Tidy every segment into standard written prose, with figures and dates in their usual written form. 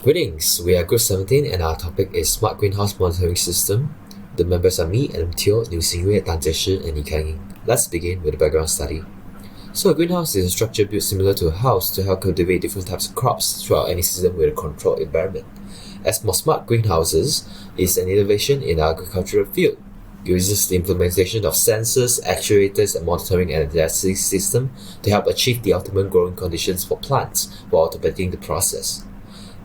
Greetings, we are Group 17 and our topic is Smart Greenhouse Monitoring System. The members are me, Adam Teo, Liu Xingyue, Dan Jieshi, and Yi Kang. Let's begin with the background study. So a greenhouse is a structure built similar to a house to help cultivate different types of crops throughout any season with a controlled environment. As more smart greenhouses is an innovation in the agricultural field. It uses the implementation of sensors, actuators, and monitoring analysis system to help achieve the optimum growing conditions for plants while automating the process.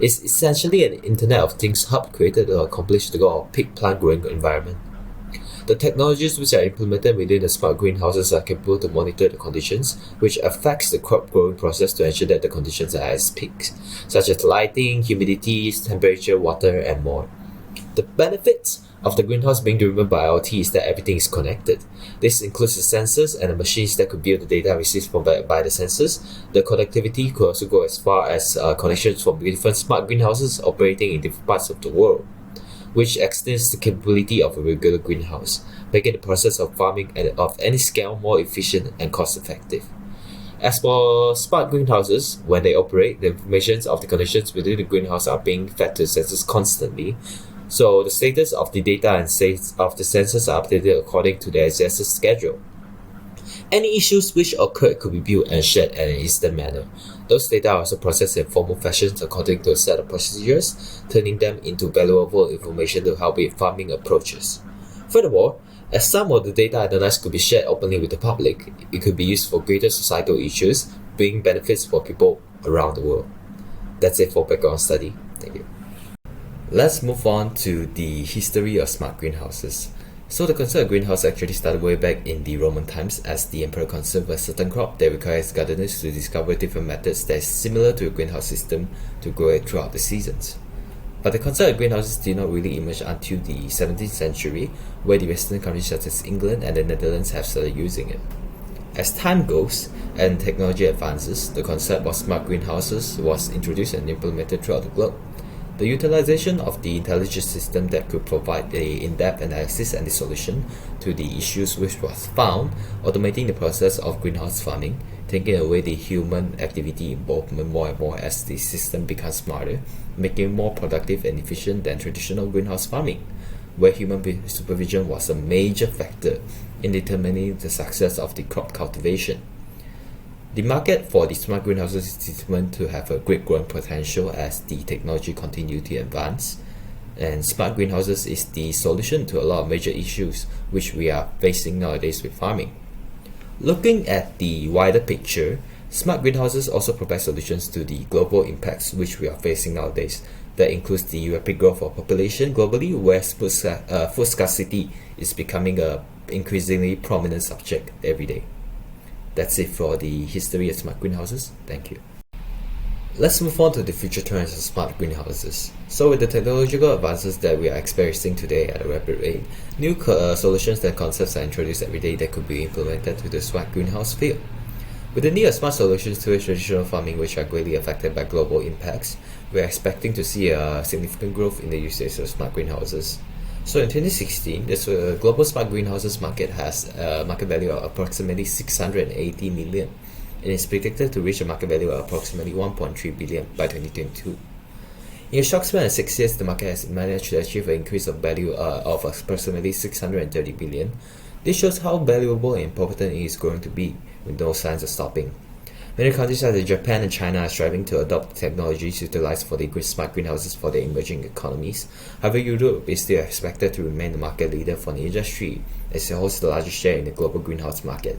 It's essentially an Internet of Things hub created to accomplish the goal of peak plant growing environment. The technologies which are implemented within the smart greenhouses are capable to monitor the conditions which affects the crop growing process to ensure that the conditions are at its peak, such as lighting, humidity, temperature, water, and more. The benefits of the greenhouse being driven by IoT is that everything is connected. This includes the sensors and the machines that could view the data received by the sensors. The connectivity could also go as far as connections from different smart greenhouses operating in different parts of the world, which extends the capability of a regular greenhouse, making the process of farming of any scale more efficient and cost-effective. As for smart greenhouses, when they operate, the information of the conditions within the greenhouse are being fed to sensors constantly. So the status of the data and states of the sensors are updated according to their sensor schedule. Any issues which occur could be viewed and shared in an instant manner. Those data are also processed in formal fashions according to a set of procedures, turning them into valuable information to help with farming approaches. Furthermore, as some of the data analyzed could be shared openly with the public, it could be used for greater societal issues, bringing benefits for people around the world. That's it for background study. Thank you. Let's move on to the history of smart greenhouses. So the concept of greenhouse actually started way back in the Roman times as the emperor conserved a certain crop that requires gardeners to discover different methods that is similar to a greenhouse system to grow it throughout the seasons. But the concept of greenhouses did not really emerge until the 17th century, where the western countries such as England and the Netherlands have started using it. As time goes and technology advances, the concept of smart greenhouses was introduced and implemented throughout the globe. The utilization of the intelligent system that could provide a in-depth analysis and the solution to the issues which was found, automating the process of greenhouse farming, taking away the human activity involvement more and more as the system becomes smarter, making it more productive and efficient than traditional greenhouse farming, where human supervision was a major factor in determining the success of the crop cultivation. The market for the smart greenhouses is determined to have a great growing potential as the technology continues to advance, and smart greenhouses is the solution to a lot of major issues which we are facing nowadays with farming. Looking at the wider picture, smart greenhouses also provide solutions to the global impacts which we are facing nowadays. That includes the rapid growth of population globally, where food scarcity is becoming a increasingly prominent subject every day. That's it for the history of smart greenhouses. Thank you. Let's move on to the future trends of smart greenhouses. So with the technological advances that we are experiencing today at a rapid rate, new solutions and concepts are introduced every day that could be implemented to the smart greenhouse field. With the need of smart solutions to traditional farming which are greatly affected by global impacts, we are expecting to see a significant growth in the usage of smart greenhouses. So in 2016, the global smart greenhouses market has a market value of approximately 680 million and is predicted to reach a market value of approximately 1.3 billion by 2022. In a short span of 6 years, the market has managed to achieve an increase of value of approximately 630 billion. This shows how valuable and important it is going to be, with no signs of stopping. Many countries such as Japan and China are striving to adopt technologies utilized for the smart greenhouses for their emerging economies. However, Europe is still expected to remain the market leader for the industry, as it holds the largest share in the global greenhouse market.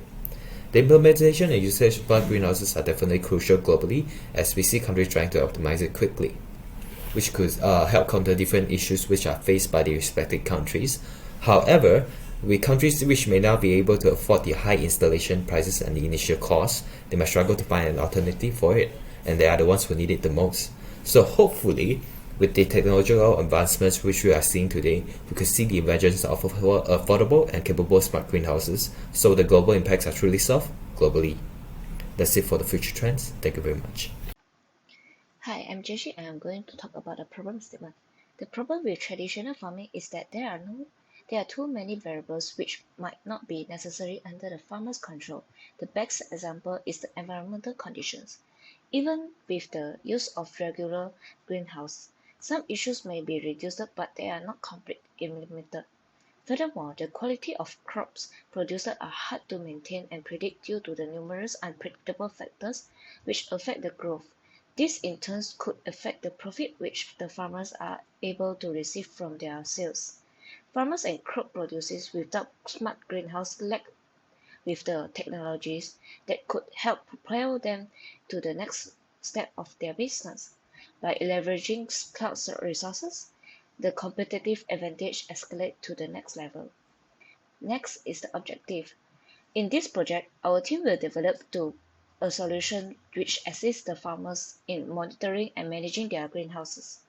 The implementation and usage of smart greenhouses are definitely crucial globally, as we see countries trying to optimize it quickly, which could help counter different issues which are faced by the respective countries. However, with countries which may not be able to afford the high installation prices and the initial costs, they might struggle to find an alternative for it, and they are the ones who need it the most. So hopefully, with the technological advancements which we are seeing today, we could see the emergence of affordable and capable smart greenhouses, so the global impacts are truly solved globally. That's it for the future trends. Thank you very much. Hi, I'm Jieshi and I'm going to talk about a problem statement. The problem with traditional farming is that there are too many variables which might not be necessary under the farmer's control. The best example is the environmental conditions. Even with the use of regular greenhouse, some issues may be reduced, but they are not completely eliminated. Furthermore, the quality of crops produced are hard to maintain and predict due to the numerous unpredictable factors which affect the growth. This in turn could affect the profit which the farmers are able to receive from their sales. Farmers and crop producers without smart greenhouse lack with the technologies that could help propel them to the next step of their business. By leveraging cloud resources, the competitive advantage escalates to the next level. Next is the objective. In this project, our team will develop a solution which assists the farmers in monitoring and managing their greenhouses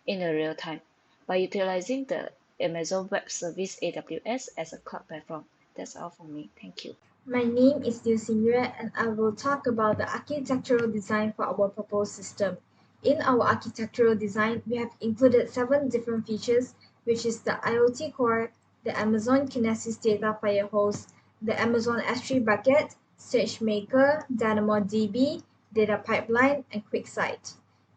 in a real time by utilizing the Amazon Web Service AWS as a cloud platform. That's all from me. Thank you. My name is Liu Xingyue and I will talk about the architectural design for our proposed system. In our architectural design, we have included 7 different features, which is the IoT core, the Amazon Kinesis data firehose, the Amazon S3 bucket, SageMaker, DynamoDB, data pipeline, and QuickSight.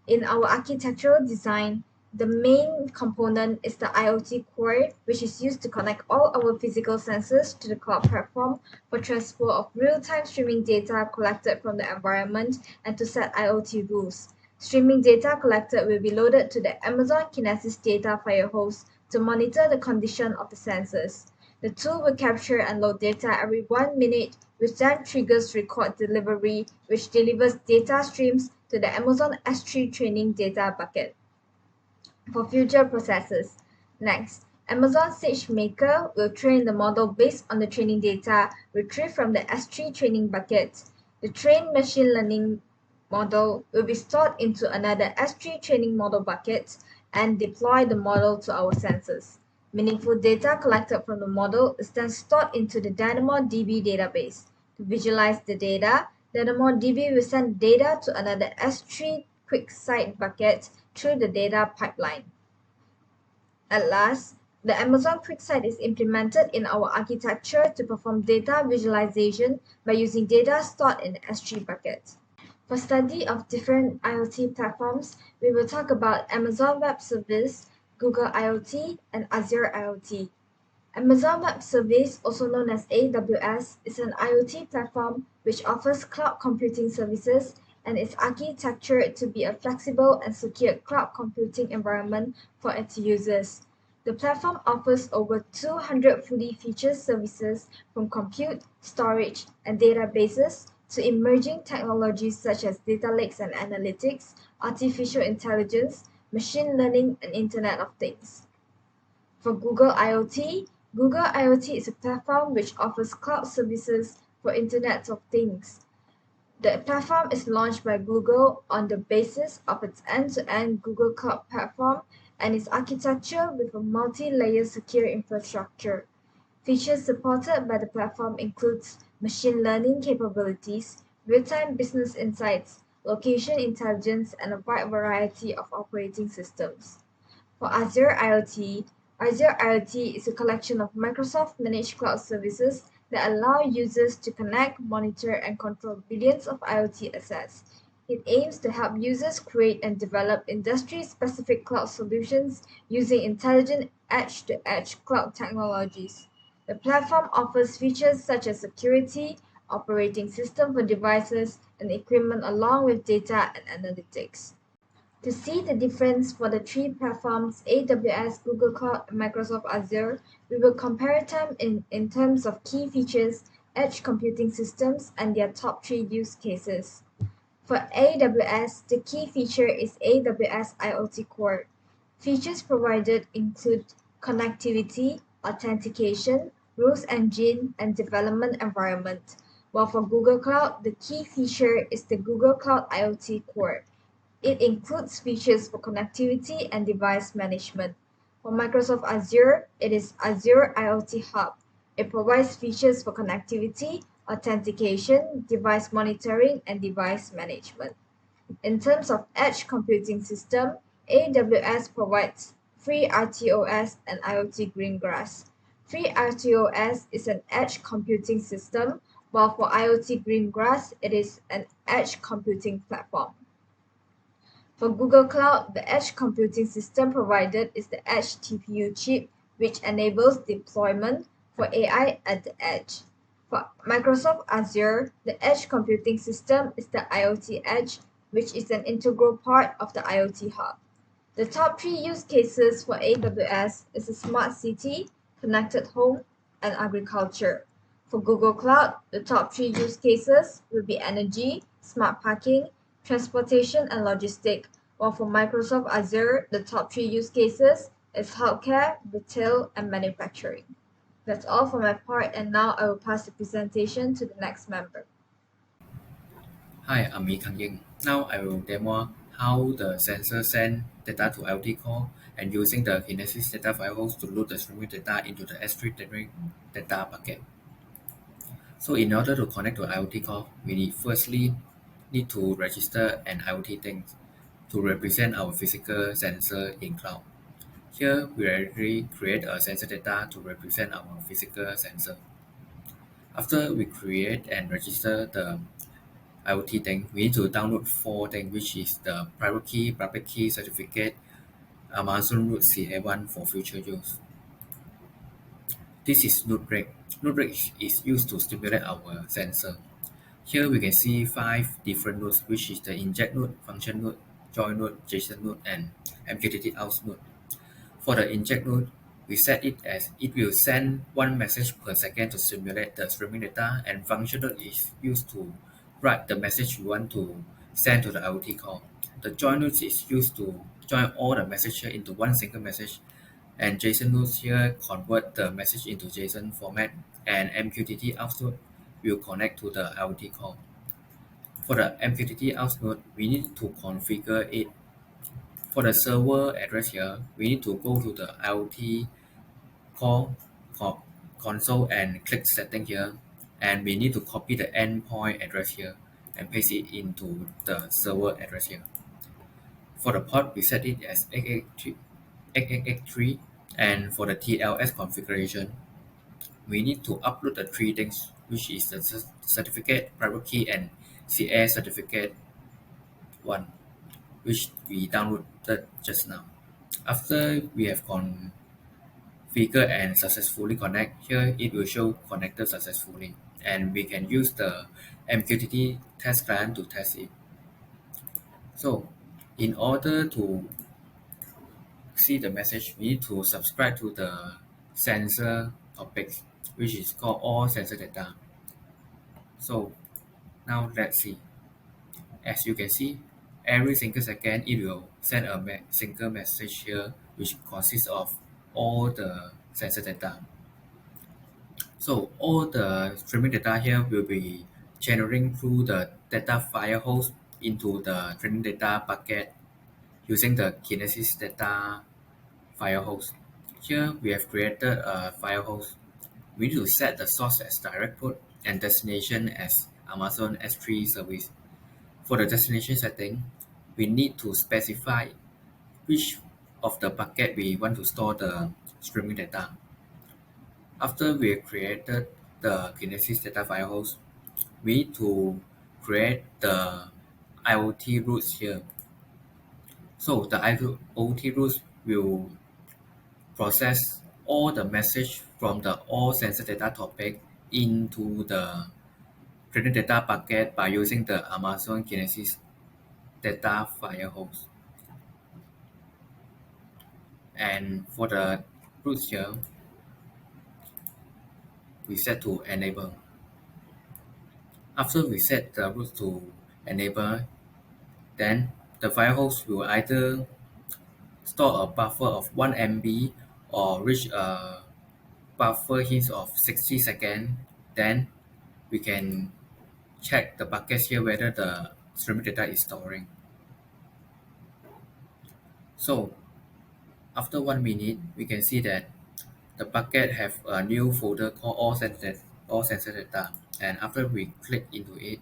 In our architectural design, the main component is the IoT core, which is used to connect all our physical sensors to the cloud platform for transfer of real-time streaming data collected from the environment and to set IoT rules. Streaming data collected will be loaded to the Amazon Kinesis data firehose to monitor the condition of the sensors. The tool will capture and load data every 1 minute, which then triggers record delivery, which delivers data streams to the Amazon S3 training data bucket for future processes. Next, Amazon SageMaker will train the model based on the training data retrieved from the S3 training bucket. The trained machine learning model will be stored into another S3 training model bucket and deploy the model to our sensors. Meaningful data collected from the model is then stored into the DynamoDB database. To visualize the data, DynamoDB will send data to another S3 QuickSight bucket through the data pipeline. At last, the Amazon QuickSight is implemented in our architecture to perform data visualization by using data stored in the S3 bucket. For study of different IoT platforms, we will talk about Amazon Web Service, Google IoT, and Azure IoT. Amazon Web Service, also known as AWS, is an IoT platform which offers cloud computing services and is architectured to be a flexible and secure cloud computing environment for its users. The platform offers over 200 fully featured services from compute, storage, and databases to emerging technologies such as data lakes and analytics, artificial intelligence, machine learning, and Internet of Things. For Google IoT is a platform which offers cloud services for Internet of Things. The platform is launched by Google on the basis of its end-to-end Google Cloud Platform and its architecture with a multi-layer secure infrastructure. Features supported by the platform includes machine learning capabilities, real-time business insights, location intelligence, and a wide variety of operating systems. For Azure IoT is a collection of Microsoft managed cloud services that allow users to connect, monitor, and control billions of IoT assets. It aims to help users create and develop industry-specific cloud solutions using intelligent edge-to-edge cloud technologies. The platform offers features such as security, operating system for devices, and equipment along with data and analytics. To see the difference for the 3 platforms AWS, Google Cloud, and Microsoft Azure, we will compare them in terms of key features, edge computing systems, and their top 3 use cases. For AWS, the key feature is AWS IoT Core. Features provided include connectivity, authentication, rules engine, and development environment. While for Google Cloud, the key feature is the Google Cloud IoT Core. It includes features for connectivity and device management. For Microsoft Azure, it is Azure IoT Hub. It provides features for connectivity, authentication, device monitoring, and device management. In terms of edge computing system, AWS provides FreeRTOS and IoT Greengrass. FreeRTOS is an edge computing system while for IoT Greengrass, it is an edge computing platform. For Google Cloud, the edge computing system provided is the Edge TPU chip, which enables deployment for AI at the edge. For Microsoft Azure, the edge computing system is the IoT Edge, which is an integral part of the IoT Hub. The top three use cases for AWS is a smart city, connected home, and agriculture. For Google Cloud, the top three use cases will be energy, smart parking, transportation, and logistics, while for Microsoft Azure, the top three use cases is healthcare, retail, and manufacturing. That's all for my part, and now I will pass the presentation to the next member. Hi, I'm Mee Kang Ying. Now I will demo how the sensor send data to IoT core and using the Kinesis data file host to load the streaming data into the S3 data bucket. So in order to connect to IoT core, we firstly need to register an IoT thing to represent our physical sensor in cloud. Here we already create a sensor data to represent our physical sensor. After we create and register the IoT thing, we need to download 4 things, which is the private key, public key certificate, Amazon Root CA1 for future use. This is node break. Node break is used to stimulate our sensor. Here we can see 5 different nodes, which is the inject node, function node, join node, JSON node, and MQTT out node. For the inject node, we set it as it will send 1 message per second to simulate the streaming data, and function node is used to write the message you want to send to the IoT core. The join node is used to join all the messages into one single message, and JSON nodes here convert the message into JSON format, and MQTT out node will connect to the IoT core. For the MQTT out node, we need to configure it. For the server address here, we need to go to the IoT core console and click setting here, and we need to copy the endpoint address here and paste it into the server address here. For the port, we set it as XXX3, and for the TLS configuration, we need to upload the 3 things, which is the certificate, private key, and CA certificate 1, which we downloaded just now. After we have configured and successfully connect, here it will show connected successfully, and we can use the MQTT test client to test it. So in order to see the message, we need to subscribe to the sensor topics, which is called all sensor data. So now let's see. As you can see, every single second it will send a single message here, which consists of all the sensor data. So all the streaming data here will be generating through the data file host into the training data bucket using the Kinesis data file host. Here we have created a file host. We need to set the source as direct port and destination as Amazon S3 service. For the destination setting, we need to specify which of the bucket we want to store the streaming data. After we have created the Kinesis data file host, we need to create the IoT routes here. So the IoT routes will process all the message from the all sensor data topic into the training data bucket by using the Amazon Kinesis data file host. And for the routes here, we set to enable. After we set the route to enable, then the file host will either store a buffer of 1 MB or reach a buffer hit of 60 seconds. Then we can check the buckets here whether the streaming data is storing. So after 1 minute, we can see that the bucket have a new folder called all sensor data. And after we click into it,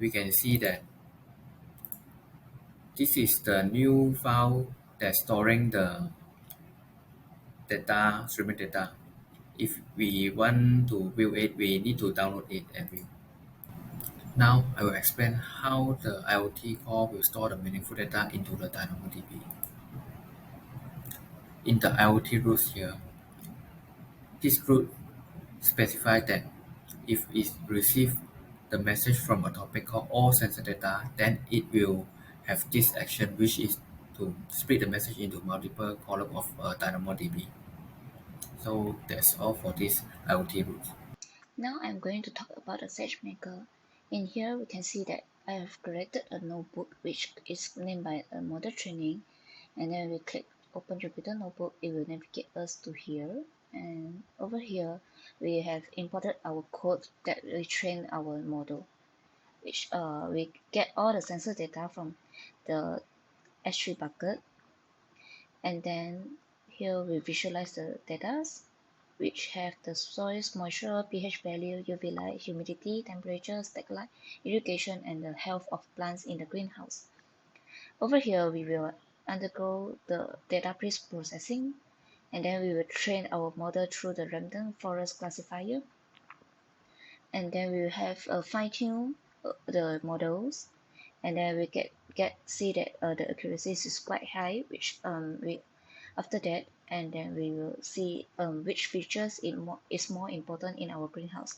we can see that this is the new file that's storing the data, streaming data. If we want to view it, we need to download it and view. Now I will explain how the IoT core will store the meaningful data into the DynamoDB. In the IoT rules here, this rule specifies that if it receives the message from a topic called all sensor data, then it will have this action, which is to split the message into multiple columns of DynamoDB. So that's all for this IoT rules. Now I'm going to talk about the SageMaker. In here, we can see that I have created a notebook which is named by a model training, and then we click open Jupyter Notebook. It will navigate us to here, and over here we have imported our code that we train our model, which we get all the sensor data from the S3 bucket, and then here we visualize the data which have the soil's moisture, pH value, UV light, humidity, temperature, stack light, irrigation, and the health of plants in the greenhouse. Over here, we will undergo the data pre-processing, and then we will train our model through the random forest classifier, and then we will have a fine-tune the models, and then we get see that the accuracy is quite high, which we after that, and then we will see which features is more important in our greenhouse.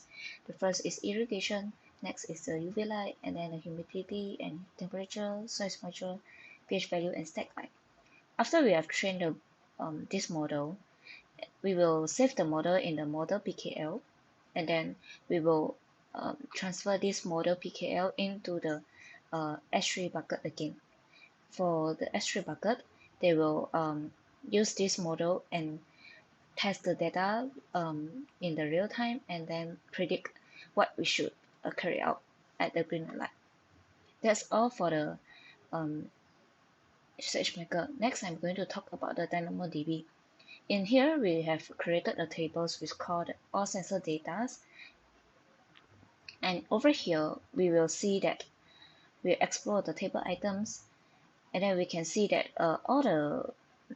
The first is irrigation, next is the UV light, and then the humidity and temperature, soil moisture, pH value, and stack light. After we have trained this model, we will save the model in the model PKL, and then we will transfer this model PKL into the S3 bucket again. For the S3 bucket, they will use this model and test the data in the real time, and then predict what we should carry out at the green light. That's all for the SageMaker. Next, I'm going to talk about the DynamoDB. In here, we have created a tables which called all sensor data, and over here we will see that we explore the table items, and then we can see that all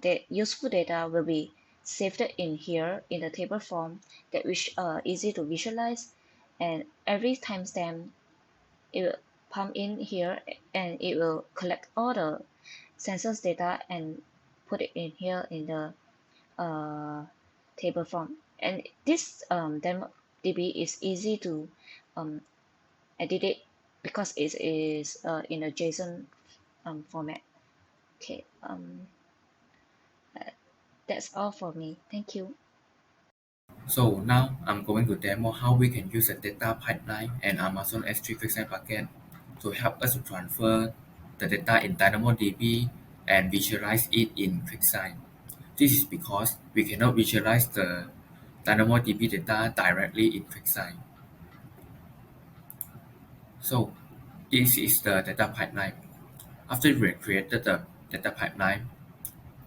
the useful data will be saved in here in the table form that which easy to visualize, and every timestamp it will pump in here, and it will collect all the sensors data and put it in here in the table form. And this demo DB is easy to um, edit it because it is in a JSON format. Okay, that's all for me. Thank you. So now I'm going to demo how we can use a data pipeline and Amazon S3 QuickSign bucket to help us to transfer the data in DynamoDB and visualize it in QuickSign. This is because we cannot visualize the DynamoDB data directly in QuickSign. So this is the data pipeline. After we created the data pipeline,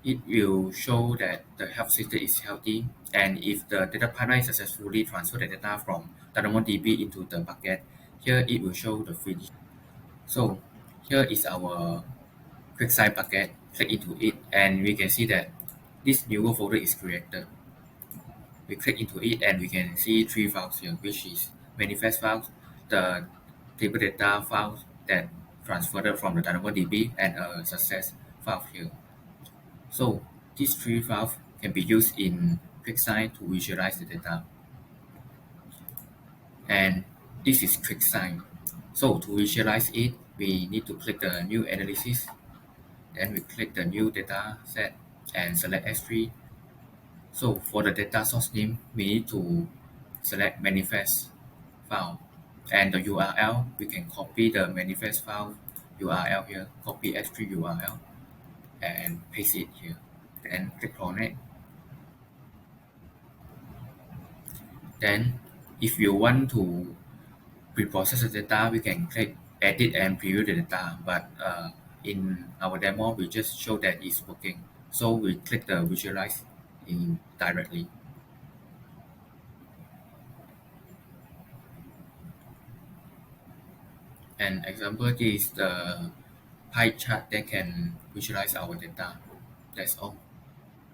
it will show that the health system is healthy, and if the data pipeline successfully transfer the data from DynamoDB into the bucket, here it will show the free. So here is our QuickSign bucket. Click into it, and we can see that this new folder is created. We click into it, and we can see three files here, which is manifest files, the table data files that transferred from the DynamoDB, and a success file here. So these three files can be used in QuickSign to visualize the data. And this is QuickSign. So to visualize it, we need to click the new analysis. Then we click the new data set and select S3. So for the data source name, we need to select manifest file. And the URL, we can copy the manifest file URL here, copy S3 URL and paste it here. Then click connect. Then if you want to pre-process the data, we can click edit and preview the data. But in our demo, we just show that it's working. So we click the visualize in directly. An example is the pie chart that can visualize our data. That's all.